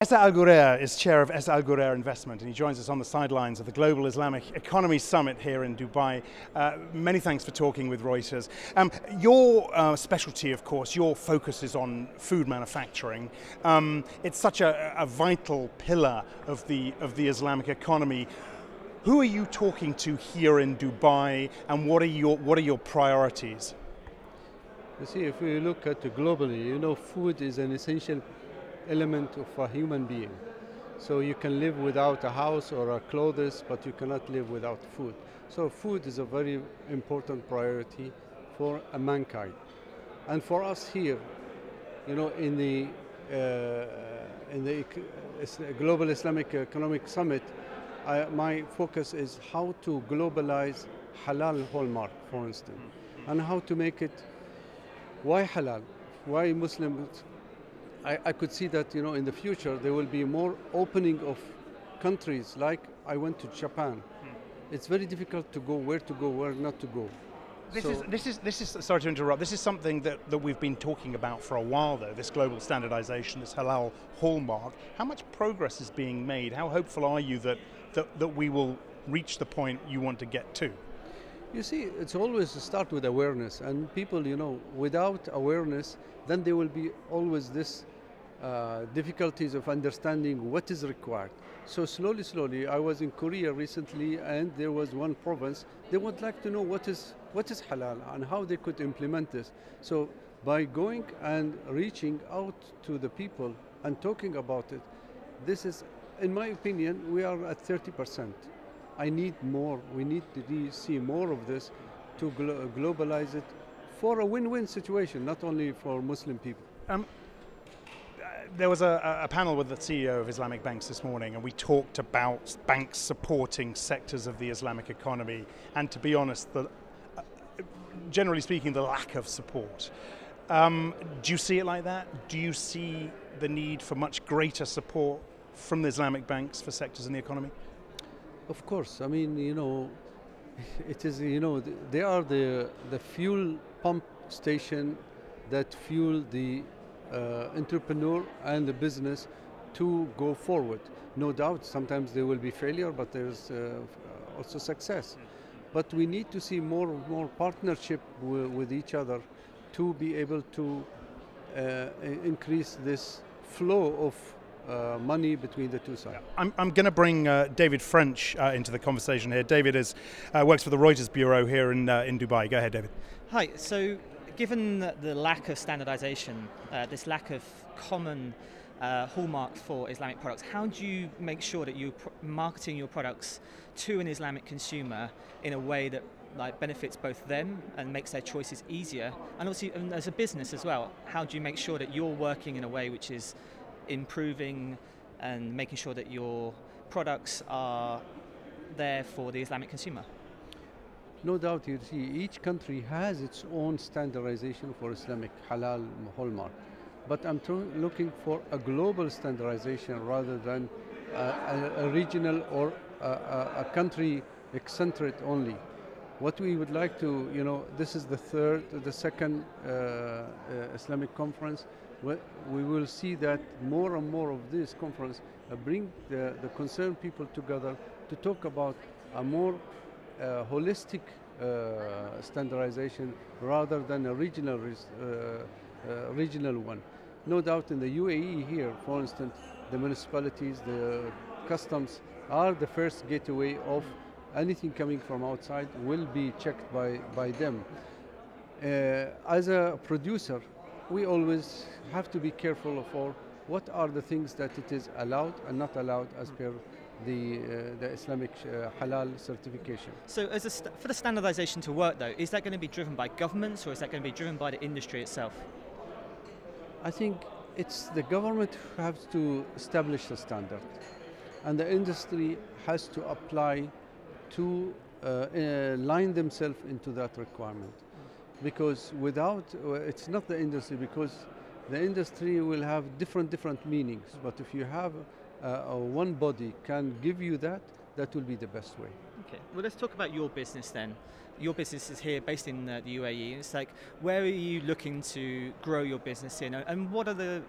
Essa Al-Ghurair is chair of Essa Al-Ghurair Investment, and he joins us on the sidelines of the Global Islamic Economy Summit here in Dubai. Many thanks for talking with Reuters. Your specialty, of course, your focus is on food manufacturing. It's such a vital pillar of the Islamic economy. Who are you talking to here in Dubai, and what are your priorities? You see, if we look at it globally, food is an essential element of a human being. So you can live without a house or a clothes, but you cannot live without food. So food is a very important priority for mankind. And for us here, in the Global Islamic Economic Summit, my focus is how to globalize Halal hallmark, for instance, and how to make it. Why halal? Why Muslims? I could see that in the future there will be more opening of countries. Like I went to Japan. It's very difficult to go where not to go. This is sorry to interrupt. This is something that we've been talking about for a while, though. This global standardization, this halal hallmark. How much progress is being made? How hopeful are you that we will reach the point you want to get to? You see, it's always to start with awareness, and people, without awareness, then there will be always this difficulties of understanding what is required. So slowly, I was in Korea recently, and there was one province, they would like to know what is halal and how they could implement this. So by going and reaching out to the people and talking about it, this is, in my opinion, we are at 30%. I need more. We need to see more of this to globalize it for a win-win situation, not only for Muslim people. There was a panel with the CEO of Islamic banks this morning, and we talked about banks supporting sectors of the Islamic economy, and to be honest, generally speaking, the lack of support. Do you see it like that? Do you see the need for much greater support from the Islamic banks for sectors in the economy? Of course. I mean, it is, they are the fuel pump station that fuel the entrepreneur and the business to go forward. No doubt, sometimes there will be failure, but there's also success. But we need to see more partnership with each other to be able to increase this flow of money between the two sides. I'm going to bring David French into the conversation here. David works for the Reuters Bureau here in Dubai. Go ahead, David. Hi. So, given the lack of standardization, this lack of common hallmark for Islamic products, how do you make sure that you're marketing your products to an Islamic consumer in a way that benefits both them and makes their choices easier? And also, as a business as well, how do you make sure that you're working in a way which is improving and making sure that your products are there for the Islamic consumer? No doubt, you see, each country has its own standardization for Islamic halal hallmark. But I'm looking for a global standardization rather than a regional or a country eccentric only. What we would like to, this is the second Islamic conference. We will see that more and more of this conference bring the concerned people together to talk about a more holistic standardization rather than a regional one. No doubt in the UAE here, for instance, the municipalities, the customs are the first gateway of anything coming from outside will be checked by them. As a producer, we always have to be careful for what are the things that it is allowed and not allowed as per the Islamic halal certification. So for the standardization to work though, is that going to be driven by governments or is that going to be driven by the industry itself? I think it's the government who has to establish the standard and the industry has to apply to line themselves into that requirement. Because without, it's not the industry, because the industry will have different meanings. But if you have one body can give you that will be the best way. Okay, well let's talk about your business then. Your business is here, based in the UAE. It's like, where are you looking to grow your business in, and what are the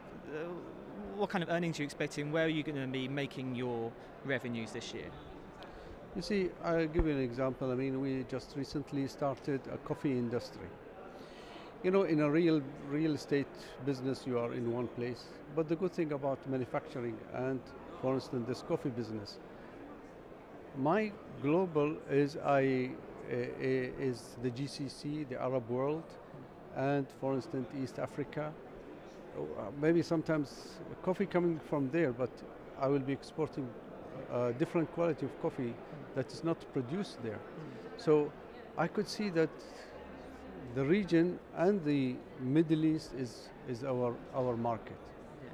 what kind of earnings are you expecting? Where are you going to be making your revenues this year? You see, I'll give you an example. I mean, we just recently started a coffee industry. You know, in a real estate business, you are in one place. But the good thing about manufacturing and, for instance, this coffee business, my global is the GCC, the Arab world, and, for instance, East Africa. Maybe sometimes coffee coming from there, but I will be exporting a different quality of coffee that is not produced there. So I could see that the region and the Middle East is our market. Yeah.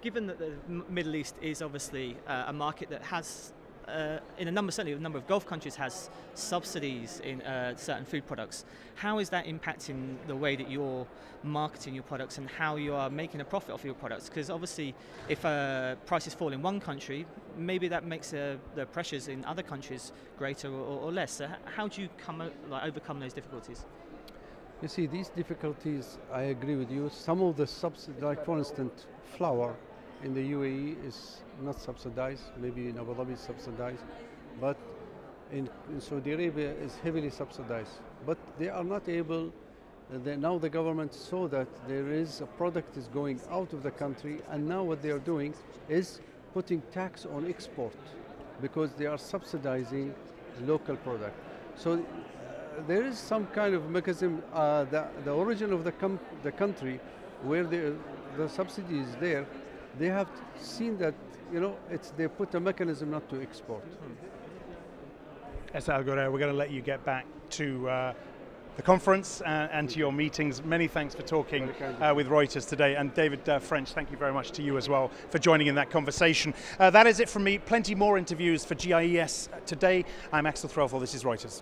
Given that the Middle East is obviously a market that has, certainly a number of Gulf countries has subsidies in certain food products, how is that impacting the way that you're marketing your products and how you are making a profit off your products? Because obviously if prices fall in one country, maybe that makes the pressures in other countries greater or less. So how do you overcome those difficulties? You see, these difficulties, I agree with you. Some of the subsidies, like for instance, flour in the UAE is not subsidized, maybe in Abu Dhabi is subsidized, but in Saudi Arabia is heavily subsidized. But they are not able, now the government saw that there is a product is going out of the country, and now what they are doing is putting tax on export because they are subsidizing local product. So there is some kind of mechanism, the origin of the country where the subsidy is there, they have seen that, you know, they put a mechanism not to export. Essa Al-Ghurair, we're going to let you get back to the conference and to your meetings. Many thanks for talking with Reuters today. And David French, thank you very much to you as well for joining in that conversation. That is it from me. Plenty more interviews for GIES Today. I'm Axel Threlfall. This is Reuters.